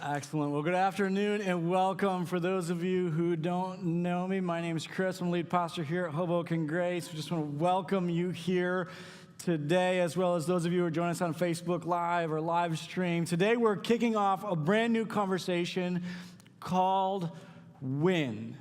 Excellent. Well, good afternoon and welcome. For those of you who don't know me, my name is Chris. I'm the lead pastor here at Hoboken Grace. We just want to welcome you here today, as well as those of you who are joining us on Facebook Live or live stream. Today, we're kicking off a brand new conversation called Win.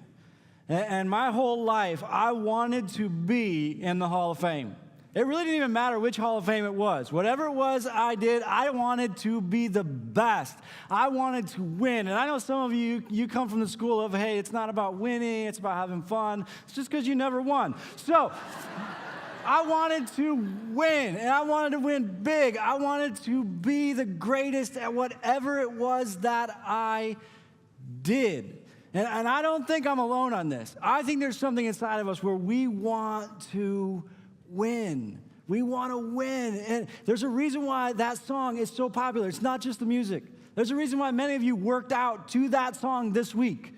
And my whole life, I wanted to be in the Hall of Fame. It really didn't even matter which Hall of Fame it was. Whatever it was I did, I wanted to be the best. I wanted to win. And I know some of you come from the school of, hey, it's not about winning, it's about having fun. It's just because you never won. So I wanted to win, and I wanted to win big. I wanted to be the greatest at whatever it was that I did. And I don't think I'm alone on this. I think there's something inside of us where we want to win. We want to win. And there's a reason why that song is so popular. It's not just the music. There's a reason why many of you worked out to that song this week.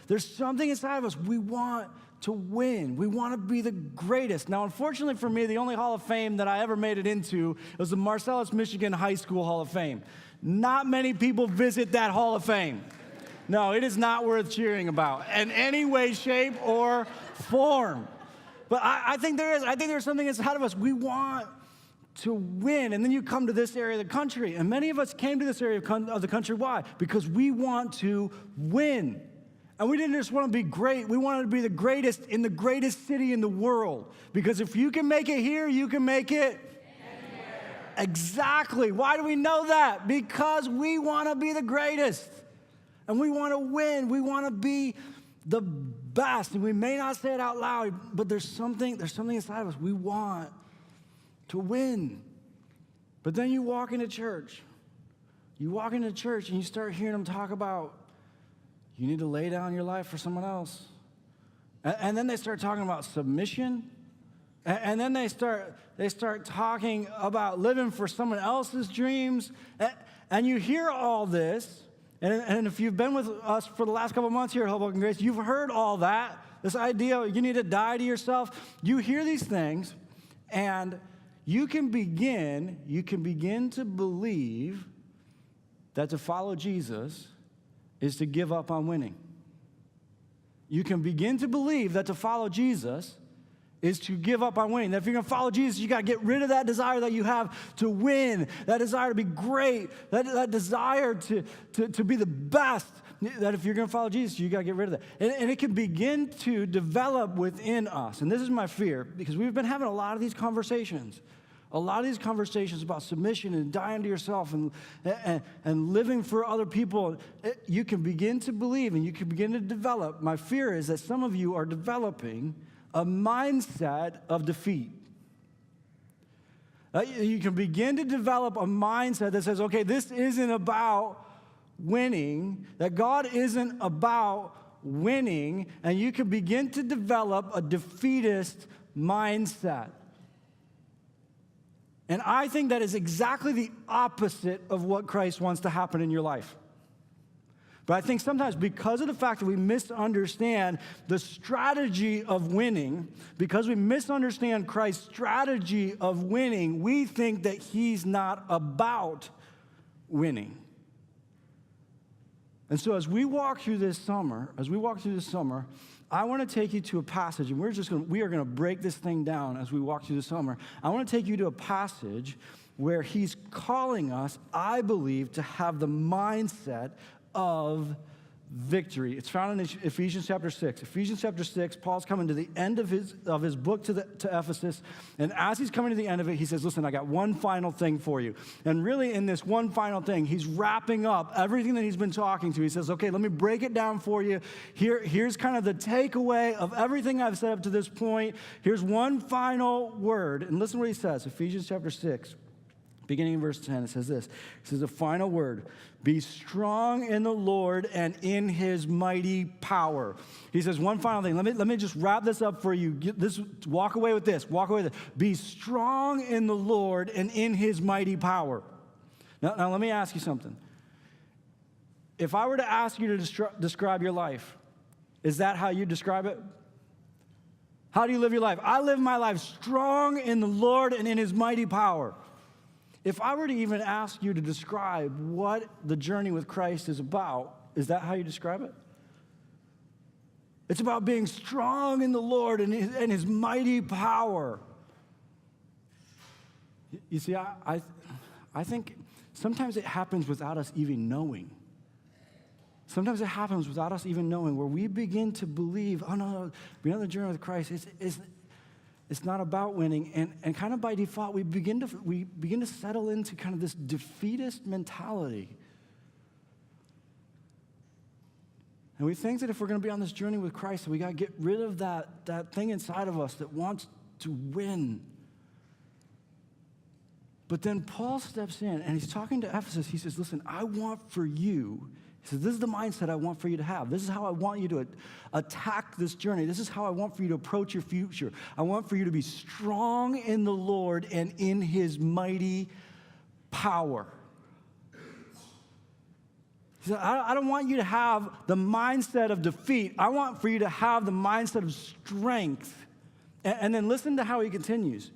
There's something inside of us. We want to win. We want to be the greatest. Now, unfortunately for me, the only Hall of Fame that I ever made it into was the Marcellus, Michigan High School Hall of Fame. Not many people visit that Hall of Fame. No, it is not worth cheering about in any way, shape, or form. But I think there is. I think there's something inside of us. We want to win. And then you come to this area of the country. And many of us came to this area of the country. Why? Because we want to win. And we didn't just want to be great. We wanted to be the greatest in the greatest city in the world. Because if you can make it here, you can make it anywhere. Exactly. Why do we know that? Because we want to be the greatest. And we want to win. We want to be the best. And we may not say it out loud, but there's something inside of us. We want to win. But then you walk into church. You walk into church and you start hearing them talk about you need to lay down your life for someone else. And then they start talking about submission. And then they start talking about living for someone else's dreams. And you hear all this. And if you've been with us for the last couple of months here at Hoboken Grace, you've heard all that. This idea you need to die to yourself. You hear these things, and you can begin to believe that to follow Jesus is to give up on winning. You can begin to believe that to follow Jesus is to give up on winning. That if you're going to follow Jesus, you got to get rid of that desire that you have to win, that desire to be great, that desire to be the best. That if you're going to follow Jesus, you got to get rid of that. And it can begin to develop within us. And this is my fear, because we've been having a lot of these conversations. A lot of these conversations about submission and dying to yourself and living for other people. You can begin to believe and you can begin to develop. My fear is that some of you are developing a mindset of defeat. You can begin to develop a mindset that says, okay, this isn't about winning, that God isn't about winning, and you can begin to develop a defeatist mindset. And I think that is exactly the opposite of what Christ wants to happen in your life. But I think sometimes because of the fact that we misunderstand the strategy of winning, because we misunderstand Christ's strategy of winning, we think that he's not about winning. And so as we walk through this summer, I want to take you to a passage, and we are going to break this thing down as we walk through the summer. I want to take you to a passage where he's calling us, I believe, to have the mindset of victory. It's found in Ephesians chapter 6. Ephesians chapter 6, Paul's coming to the end of his book to Ephesus, and as he's coming to the end of it, he says, listen, I got one final thing for you. And really in this one final thing, he's wrapping up everything that he's been talking to. He says, okay, let me break it down for you. Here's kind of the takeaway of everything I've said up to this point. Here's one final word, and listen to what he says, Ephesians chapter 6. Beginning in verse 10, it says this. It says a final word. Be strong in the Lord and in his mighty power. He says one final thing. Let me just wrap this up for you. Walk away with this. Be strong in the Lord and in his mighty power. Now let me ask you something. If I were to ask you to describe your life, is that how you describe it? How do you live your life? I live my life strong in the Lord and in his mighty power. If I were to even ask you to describe what the journey with Christ is about, is that how you describe it? It's about being strong in the Lord and his mighty power. You see, I think sometimes it happens without us even knowing. Sometimes it happens without us even knowing, where we begin to believe, oh, no, being on the journey with Christ, it's not about winning. And kind of by default, we begin to settle into kind of this defeatist mentality. And we think that if we're going to be on this journey with Christ, we got to get rid of that thing inside of us that wants to win. But then Paul steps in, and he's talking to Ephesus. He says, listen, I want for you, he says, this is the mindset I want for you to have. This is how I want you to attack this journey. This is how I want for you to approach your future. I want for you to be strong in the Lord and in his mighty power. He said, I don't want you to have the mindset of defeat. I want for you to have the mindset of strength. And then listen to how he continues.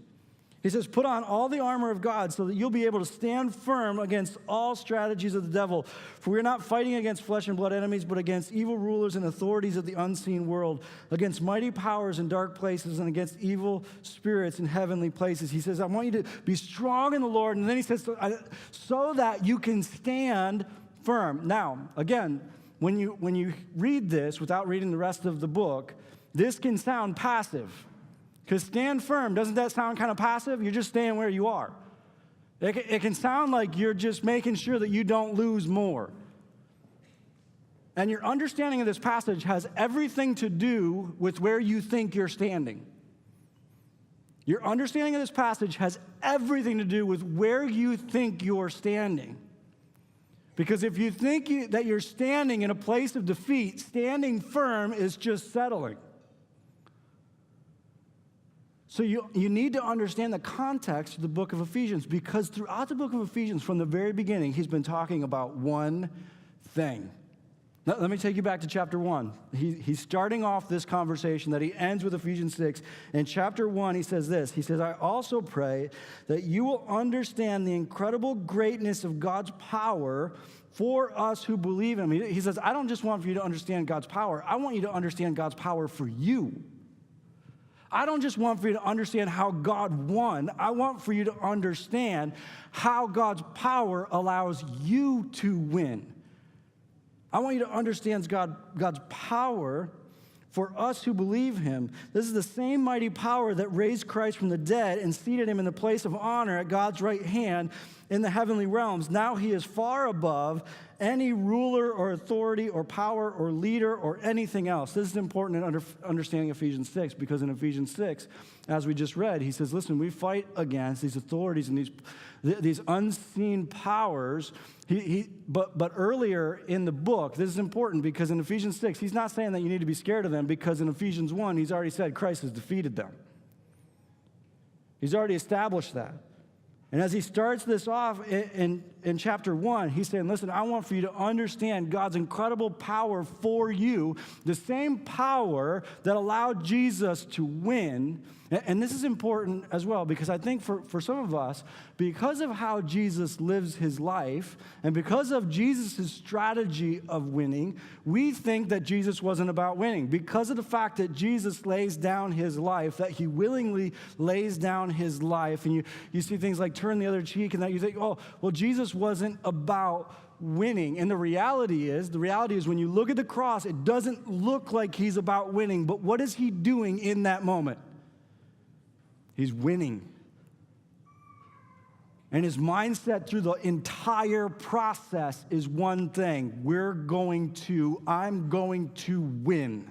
He says, put on all the armor of God so that you'll be able to stand firm against all strategies of the devil. For we're not fighting against flesh and blood enemies, but against evil rulers and authorities of the unseen world, against mighty powers in dark places, and against evil spirits in heavenly places. He says, I want you to be strong in the Lord. And then he says, so that you can stand firm. Now, again, when you read this without reading the rest of the book, this can sound passive. Because stand firm, doesn't that sound kind of passive? You're just staying where you are. It can sound like you're just making sure that you don't lose more. And your understanding of this passage has everything to do with where you think you're standing. Your understanding of this passage has everything to do with where you think you're standing. Because if you think that you're standing in a place of defeat, standing firm is just settling. So you need to understand the context of the book of Ephesians, because throughout the book of Ephesians, from the very beginning, he's been talking about one thing. Now, let me take you back to chapter 1. He's starting off this conversation that he ends with Ephesians 6. In chapter 1, he says this. He says, I also pray that you will understand the incredible greatness of God's power for us who believe in him. He says, I don't just want for you to understand God's power. I want you to understand God's power for you. I don't just want for you to understand how God won. I want for you to understand how God's power allows you to win. I want you to understand God's power for us who believe him. This is the same mighty power that raised Christ from the dead and seated him in the place of honor at God's right hand in the heavenly realms. Now he is far above any ruler or authority or power or leader or anything else. This is important in understanding Ephesians 6, because in Ephesians 6, as we just read, he says, listen, we fight against these authorities and these unseen powers. But earlier in the book, this is important, because in Ephesians 6, he's not saying that you need to be scared of them, because in Ephesians 1, he's already said Christ has defeated them. He's already established that. And as he starts this off in chapter 1, he's saying, listen, I want for you to understand God's incredible power for you, the same power that allowed Jesus to win. And this is important as well, because I think for some of us, because of how Jesus lives his life, and because of Jesus' strategy of winning, we think that Jesus wasn't about winning. Because of the fact that Jesus lays down his life, that he willingly lays down his life, and you see things like turn the other cheek, and that you think, oh, well, Jesus wasn't about winning. And the reality is when you look at the cross, it doesn't look like he's about winning, but what is he doing in that moment? He's winning. And his mindset through the entire process is one thing. I'm going to win.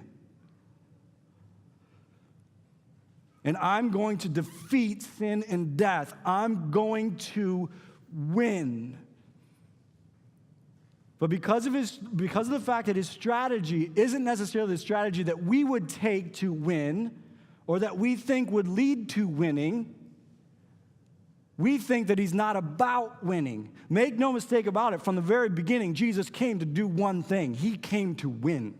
And I'm going to defeat sin and death. I'm going to win. But because of the fact that his strategy isn't necessarily the strategy that we would take to win, or that we think would lead to winning, we think that he's not about winning. Make no mistake about it, from the very beginning, Jesus came to do one thing. He came to win.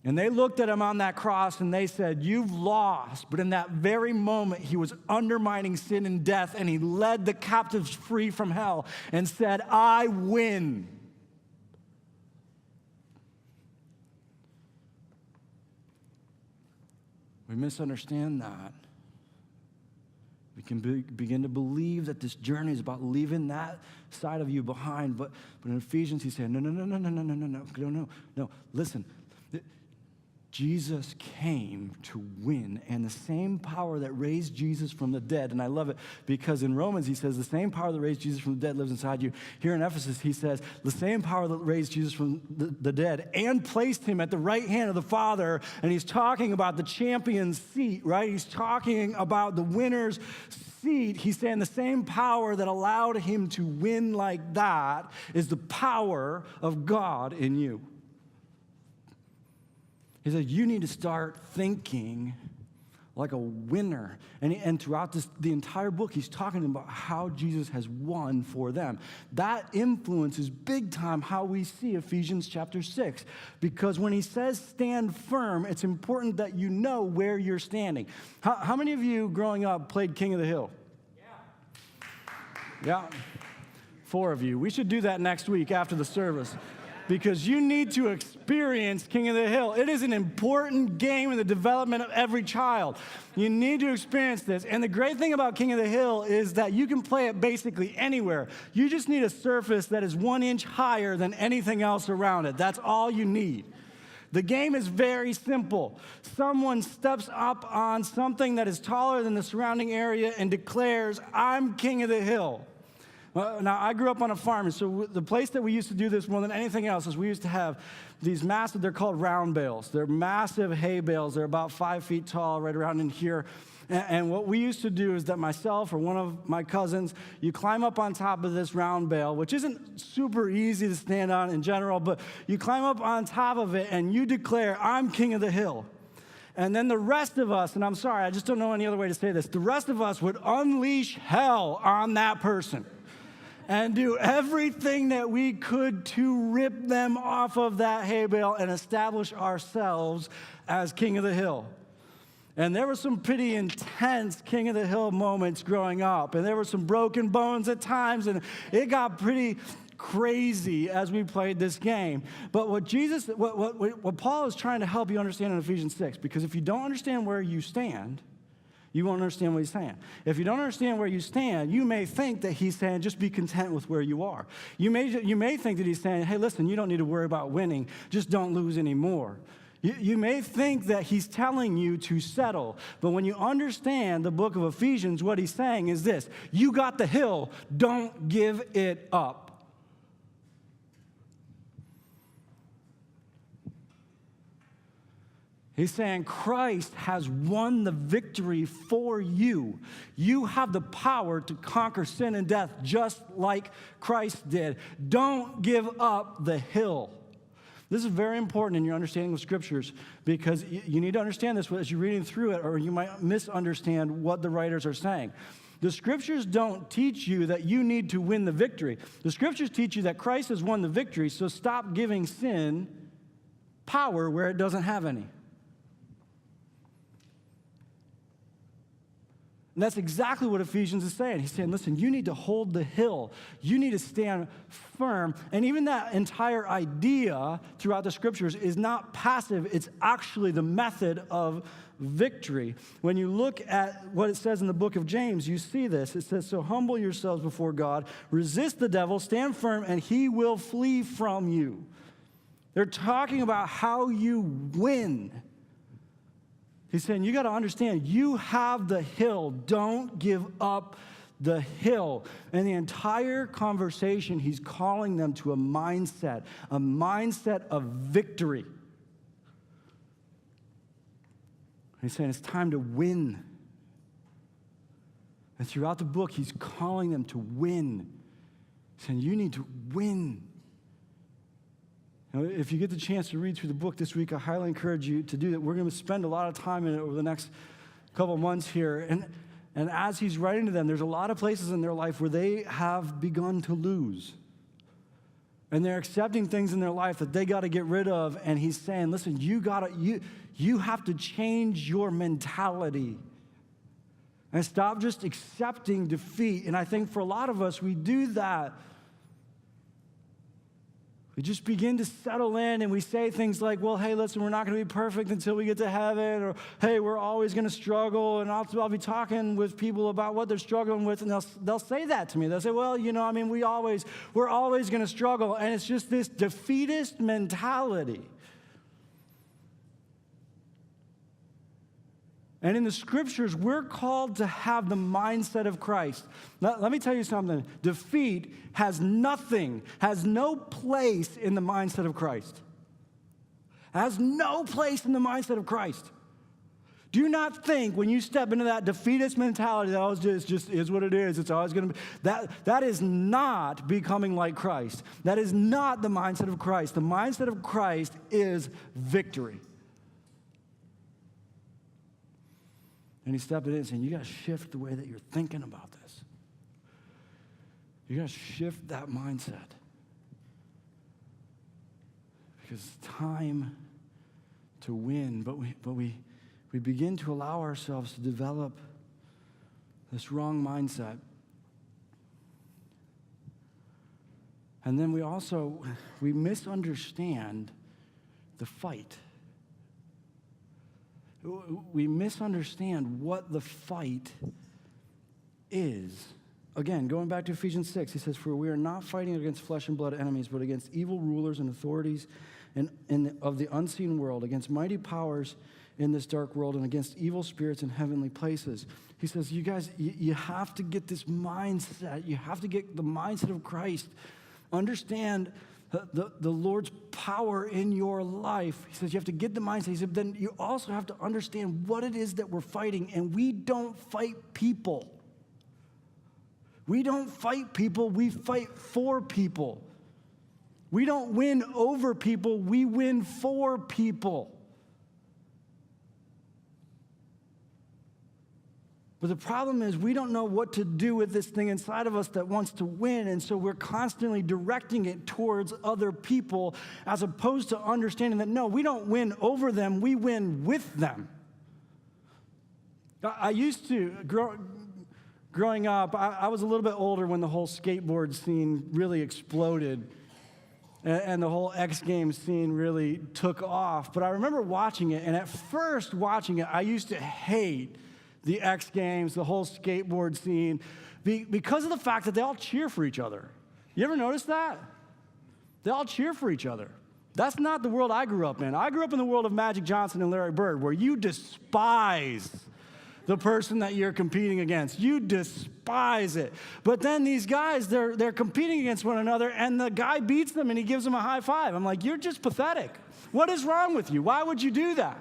And they looked at him on that cross and they said, "You've lost." But in that very moment, he was undermining sin and death, and he led the captives free from hell and said, "I win." We misunderstand that. We can begin to believe that this journey is about leaving that side of you behind. But in Ephesians, he's saying, no. Listen, Jesus came to win, and the same power that raised Jesus from the dead, and I love it because in Romans he says the same power that raised Jesus from the dead lives inside you. Here in Ephesus he says the same power that raised Jesus from the dead and placed him at the right hand of the Father, and he's talking about the champion's seat, right? He's talking about the winner's seat. He's saying the same power that allowed him to win like that is the power of God in you. He said, you need to start thinking like a winner. And throughout the entire book, he's talking about how Jesus has won for them. That influences big time how we see Ephesians chapter 6. Because when he says stand firm, it's important that you know where you're standing. How many of you growing up played King of the Hill? Yeah. 4 of you. We should do that next week after the service. Because you need to experience King of the Hill. It is an important game in the development of every child. You need to experience this. And the great thing about King of the Hill is that you can play it basically anywhere. You just need a surface that is 1 inch higher than anything else around it. That's all you need. The game is very simple. Someone steps up on something that is taller than the surrounding area and declares, "I'm King of the Hill." Now, I grew up on a farm, and so the place that we used to do this more than anything else is we used to have these massive, they're called round bales. They're massive hay bales. They're about 5 feet tall, right around in here. And what we used to do is that myself or one of my cousins, you climb up on top of this round bale, which isn't super easy to stand on in general, but you climb up on top of it and you declare, "I'm King of the Hill." And then the rest of us, and I'm sorry, I just don't know any other way to say this, the rest of us would unleash hell on that person and do everything that we could to rip them off of that hay bale and establish ourselves as King of the Hill. And there were some pretty intense King of the Hill moments growing up, and there were some broken bones at times, and it got pretty crazy as we played this game. But what Paul is trying to help you understand in Ephesians 6, because if you don't understand where you stand, you won't understand what he's saying. If you don't understand where you stand, you may think that he's saying just be content with where you are. You may think that he's saying, hey, listen, you don't need to worry about winning. Just don't lose anymore. You may think that he's telling you to settle. But when you understand the book of Ephesians, what he's saying is this: you got the hill, don't give it up. He's saying Christ has won the victory for you. You have the power to conquer sin and death just like Christ did. Don't give up the hill. This is very important in your understanding of scriptures because you need to understand this as you're reading through it, or you might misunderstand what the writers are saying. The scriptures don't teach you that you need to win the victory. The scriptures teach you that Christ has won the victory, so stop giving sin power where it doesn't have any. And that's exactly what Ephesians is saying. He's saying, listen, you need to hold the hill. You need to stand firm. And even that entire idea throughout the scriptures is not passive. It's actually the method of victory. When you look at what it says in the book of James, you see this. It says, so humble yourselves before God, resist the devil, stand firm, and he will flee from you. They're talking about how you win. He's saying, you got to understand, you have the hill. Don't give up the hill. And the entire conversation, he's calling them to a mindset of victory. He's saying it's time to win. And throughout the book, he's calling them to win. He's saying, you need to win. If you get the chance to read through the book this week, I highly encourage you to do that. We're going to spend a lot of time in it over the next couple months here. And as he's writing to them, there's a lot of places in their life where they have begun to lose. And they're accepting things in their life that they got to get rid of. And he's saying, listen, you have to change your mentality. And stop just accepting defeat. And I think for a lot of us, we do that. We just begin to settle in and we say things like, well, hey, listen, we're not going to be perfect until we get to heaven. Or, hey, we're always going to struggle. And I'll be talking with people about what they're struggling with. And they'll say that to me. They'll say, well, we're always going to struggle. And it's just this defeatist mentality. And in the scriptures, we're called to have the mindset of Christ. Now, let me tell you something. Defeat has no place in the mindset of Christ. Has no place in the mindset of Christ. Do not think when you step into that defeatist mentality that it just is what it is. It's always going to be. That is not becoming like Christ. That is not the mindset of Christ. The mindset of Christ is victory. And he's stepping in and saying, you got to shift the way that you're thinking about this. You got to shift that mindset. Because it's time to win. But we begin to allow ourselves to develop this wrong mindset. And then we misunderstand the fight. We misunderstand what the fight is. Again, going back to Ephesians 6, he says, for we are not fighting against flesh and blood enemies, but against evil rulers and authorities of the unseen world, against mighty powers in this dark world, and against evil spirits in heavenly places. He says, you guys, you have to get this mindset. You have to get the mindset of Christ. Understand the Lord's power in your life. He says you have to get the mindset. He said then you also have to understand what it is that we're fighting, and we don't fight people. We don't fight people, we fight for people. We don't win over people, we win for people. But the problem is we don't know what to do with this thing inside of us that wants to win, and so we're constantly directing it towards other people as opposed to understanding that, no, we don't win over them, we win with them. I used to, growing up, I was a little bit older when the whole skateboard scene really exploded and the whole X Games scene really took off. But I remember watching it, and at first watching it, I used to hate the X Games, the whole skateboard scene, because of the fact that they all cheer for each other. You ever notice that? They all cheer for each other. That's not the world I grew up in. I grew up in the world of Magic Johnson and Larry Bird, where you despise the person that you're competing against. You despise it. But then these guys, they're competing against one another, and the guy beats them, and he gives them a high five. I'm like, you're just pathetic. What is wrong with you? Why would you do that?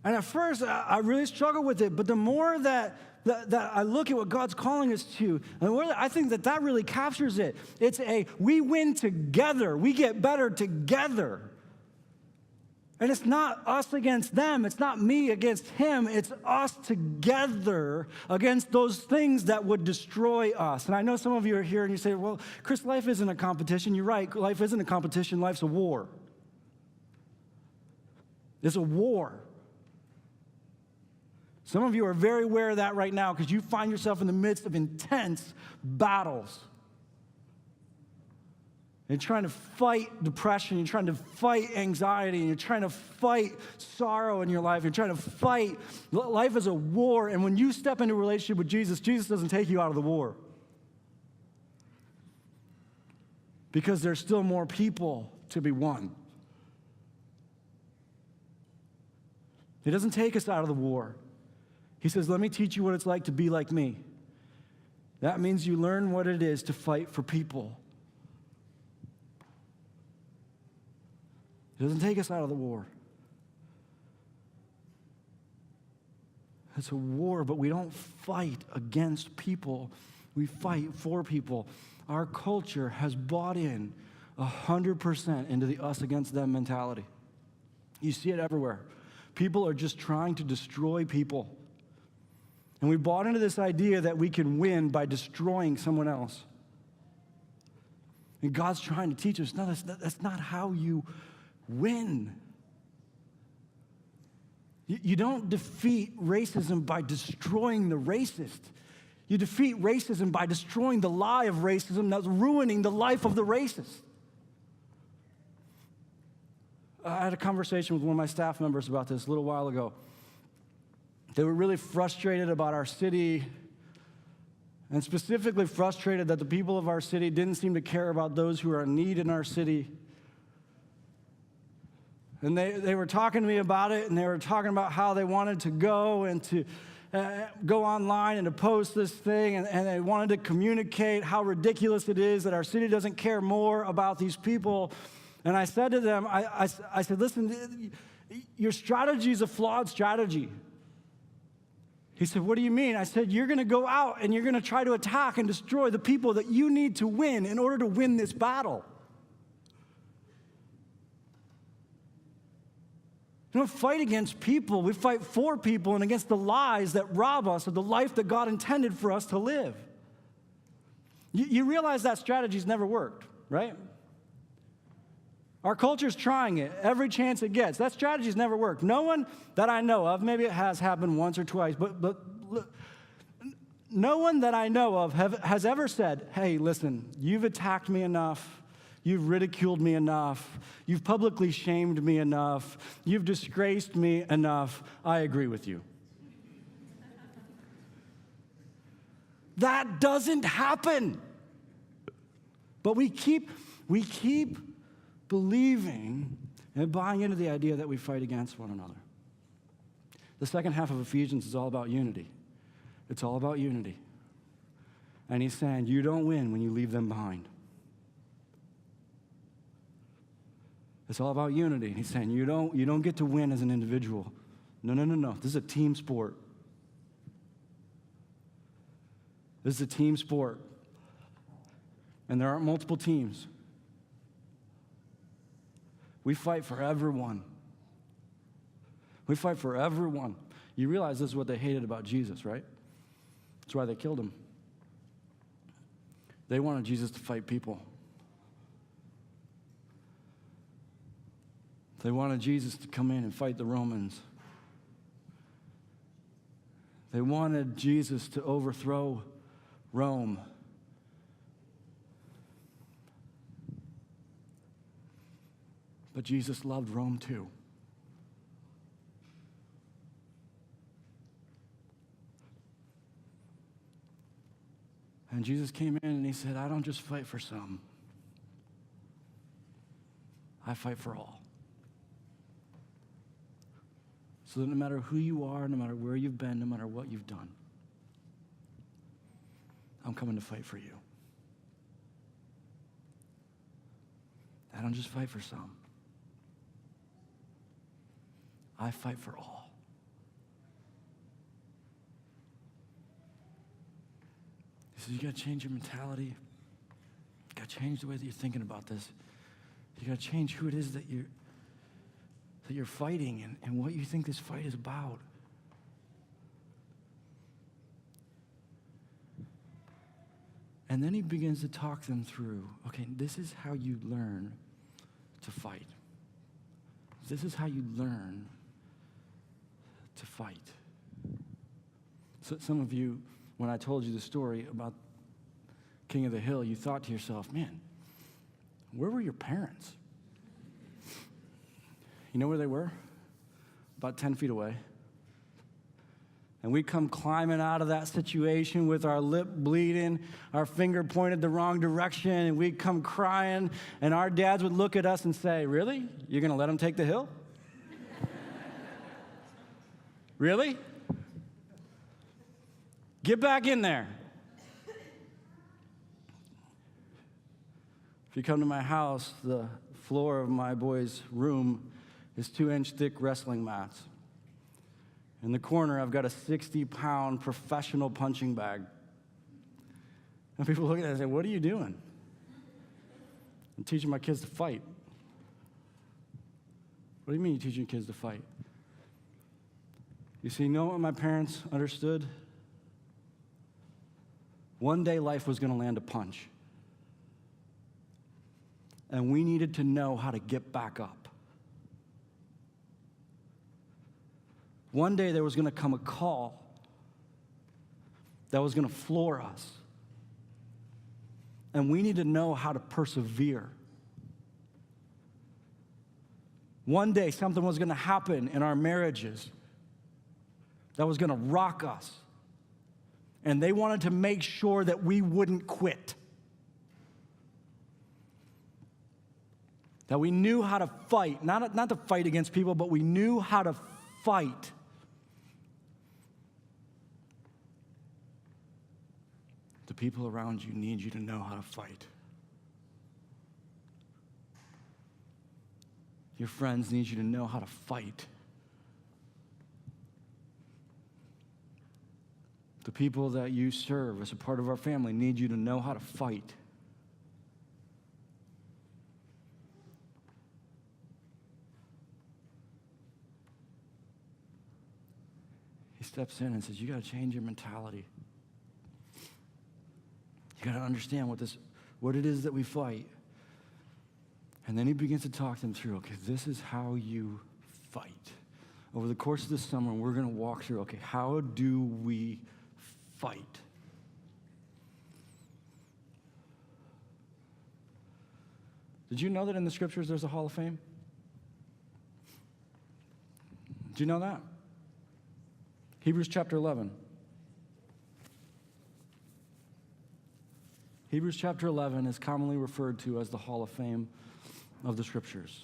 And at first, I really struggled with it, but the more that I look at what God's calling us to, and the more I think that really captures it. It's we win together. We get better together. And it's not us against them. It's not me against him. It's us together against those things that would destroy us. And I know some of you are here and you say, well, Chris, life isn't a competition. You're right. Life isn't a competition. Life's a war. It's a war. Some of you are very aware of that right now because you find yourself in the midst of intense battles. You're trying to fight depression, you're trying to fight anxiety, and you're trying to fight sorrow in your life. You're trying to fight. Life is a war, and when you step into a relationship with Jesus, Jesus doesn't take you out of the war. Because there's still more people to be won. He doesn't take us out of the war. He says, let me teach you what it's like to be like me. That means you learn what it is to fight for people. He doesn't take us out of the war. It's a war, but we don't fight against people. We fight for people. Our culture has bought in 100% into the us against them mentality. You see it everywhere. People are just trying to destroy people. And we bought into this idea that we can win by destroying someone else. And God's trying to teach us, no, that's not how you win. You don't defeat racism by destroying the racist. You defeat racism by destroying the lie of racism that's ruining the life of the racist. I had a conversation with one of my staff members about this a little while ago. They were really frustrated about our city, and specifically frustrated that the people of our city didn't seem to care about those who are in need in our city. And they were talking to me about it, and they were talking about how they wanted to go and to go online and to post this thing, and they wanted to communicate how ridiculous it is that our city doesn't care more about these people. And I said to them, I said, listen, your strategy is a flawed strategy. He said, what do you mean? I said, you're going to go out and you're going to try to attack and destroy the people that you need to win in order to win this battle. We don't fight against people. We fight for people and against the lies that rob us of the life that God intended for us to live. You realize that strategy's never worked, right? Our culture's trying it every chance it gets. That strategy's never worked. No one that I know of, maybe it has happened once or twice, but no one that I know of has ever said, hey, listen, you've attacked me enough. You've ridiculed me enough. You've publicly shamed me enough. You've disgraced me enough. I agree with you. That doesn't happen. But we keep believing and buying into the idea that we fight against one another. The second half of Ephesians is all about unity. It's all about unity. And he's saying, you don't win when you leave them behind. It's all about unity. He's saying, you don't get to win as an individual. No. This is a team sport. This is a team sport. And there aren't multiple teams. We fight for everyone. We fight for everyone. You realize this is what they hated about Jesus, right? That's why they killed him. They wanted Jesus to fight people. They wanted Jesus to come in and fight the Romans. They wanted Jesus to overthrow Rome. But Jesus loved Rome too. And Jesus came in and he said, I don't just fight for some. I fight for all. So that no matter who you are, no matter where you've been, no matter what you've done, I'm coming to fight for you. I don't just fight for some. I fight for all. He says, you got to change your mentality. You got to change the way that you're thinking about this. You got to change who it is that you're fighting and what you think this fight is about. And then he begins to talk them through, okay, this is how you learn to fight. This is how you learn to fight. So some of you, when I told you the story about King of the Hill, you thought to yourself, man, where were your parents? You know where they were? About 10 feet away. And we come climbing out of that situation with our lip bleeding, our finger pointed the wrong direction, and we'd come crying, and our dads would look at us and say, really? You're going to let them take the hill? Really? Get back in there. If you come to my house, the floor of my boy's room is 2-inch thick wrestling mats. In the corner, I've got a 60-pound professional punching bag. And people look at it and say, what are you doing? I'm teaching my kids to fight. What do you mean you're teaching kids to fight? You see, you know what my parents understood? One day life was going to land a punch. and we needed to know how to get back up. One day there was going to come a call that was going to floor us. And we need to know how to persevere. One day something was going to happen in our marriages that was going to rock us. And they wanted to make sure that we wouldn't quit. That we knew how to fight, not to fight against people, but we knew how to fight. The people around you need you to know how to fight. Your friends need you to know how to fight. The people that you serve as a part of our family need you to know how to fight. He steps in and says, you got to change your mentality. You got to understand what it is that we fight. And then he begins to talk them through, okay, this is how you fight. Over the course of this summer, we're going to walk through, okay, how do we fight? Did you know that in the scriptures there's a Hall of Fame? Did you know that? Hebrews chapter 11. Hebrews chapter 11 is commonly referred to as the Hall of Fame of the Scriptures.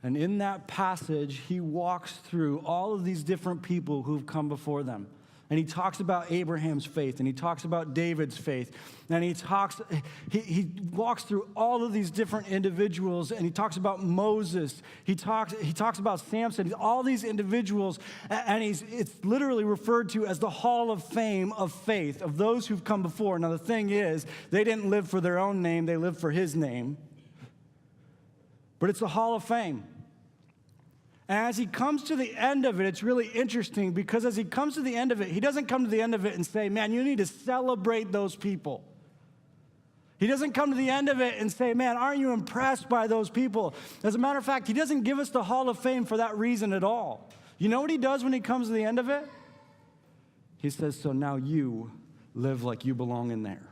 And in that passage, he walks through all of these different people who've come before them. And he talks about Abraham's faith, and he talks about David's faith, and he walks through all of these different individuals, and he talks about Moses, he talks about Samson, all these individuals, and it's literally referred to as the Hall of Fame of faith, of those who've come before. Now the thing is, they didn't live for their own name, they lived for his name. But it's the Hall of Fame. And as he comes to the end of it, it's really interesting because as he comes to the end of it, he doesn't come to the end of it and say, man, you need to celebrate those people. He doesn't come to the end of it and say, man, aren't you impressed by those people? As a matter of fact, he doesn't give us the Hall of Fame for that reason at all. You know what he does when he comes to the end of it? He says, so now you live like you belong in there.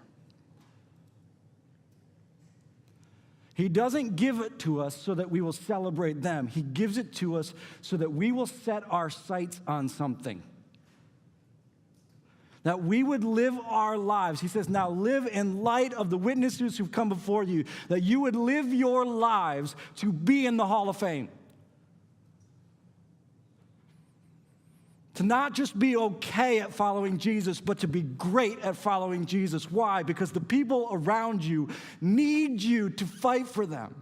He doesn't give it to us so that we will celebrate them. He gives it to us so that we will set our sights on something. That we would live our lives. He says, now live in light of the witnesses who've come before you. That you would live your lives to be in the Hall of Fame. To not just be okay at following Jesus, but to be great at following Jesus. Why? Because the people around you need you to fight for them.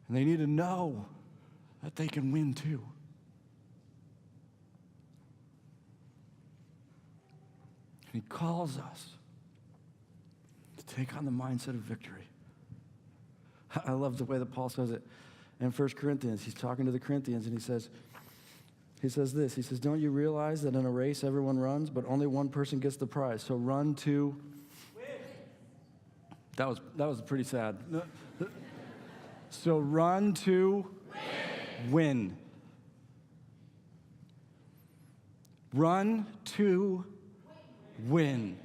And they need to know that they can win too. And he calls us to take on the mindset of victory. I love the way that Paul says it in 1 Corinthians. He's talking to the Corinthians, and he says this. He says, don't you realize that in a race everyone runs, but only one person gets the prize? So run to win. That was pretty sad. So run to win. Run to win.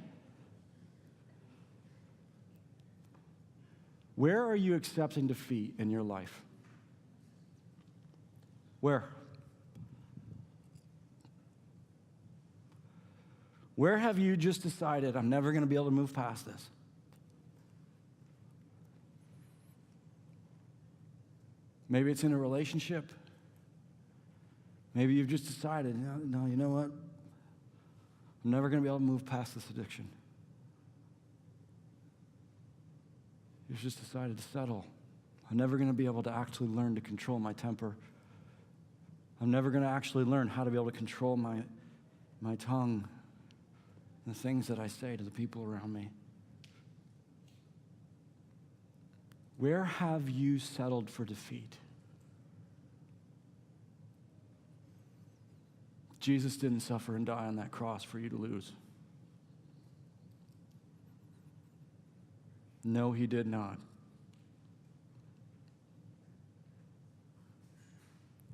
Where are you accepting defeat in your life? Where? Where have you just decided, I'm never going to be able to move past this? Maybe it's in a relationship. Maybe you've just decided, no, you know what? I'm never going to be able to move past this addiction. You've just decided to settle. I'm never going to be able to actually learn to control my temper. I'm never going to actually learn how to be able to control my tongue and the things that I say to the people around me. Where have you settled for defeat? Jesus didn't suffer and die on that cross for you to lose. No, he did not.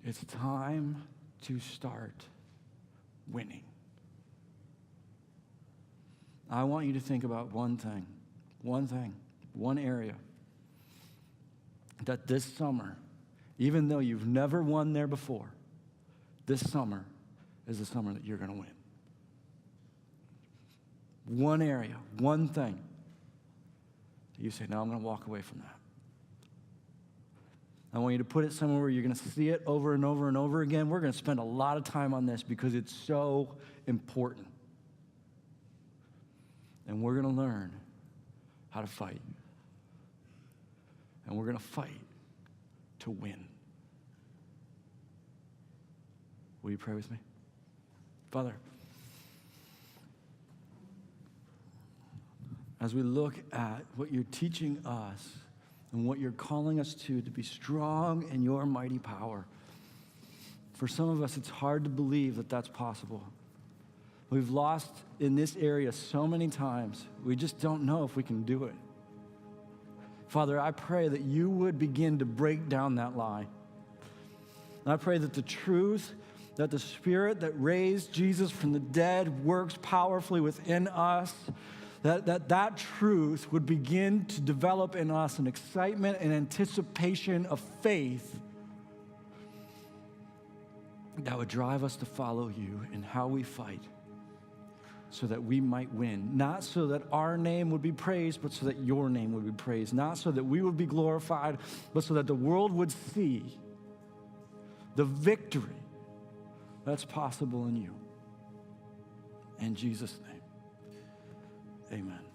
It's time to start winning. I want you to think about one area that this summer, even though you've never won there before, this summer is the summer that you're going to win. One area, one thing. You say, no, I'm going to walk away from that. I want you to put it somewhere where you're going to see it over and over and over again. We're going to spend a lot of time on this because it's so important. And we're going to learn how to fight. And we're going to fight to win. Will you pray with me? Father, as we look at what you're teaching us and what you're calling us to be strong in your mighty power, for some of us, it's hard to believe that that's possible. We've lost in this area so many times, we just don't know if we can do it. Father, I pray that you would begin to break down that lie. And I pray that the truth, that the Spirit that raised Jesus from the dead works powerfully within us, that truth would begin to develop in us an excitement and anticipation of faith that would drive us to follow you in how we fight so that we might win. Not so that our name would be praised, but so that your name would be praised. Not so that we would be glorified, but so that the world would see the victory that's possible in you. In Jesus' name, amen.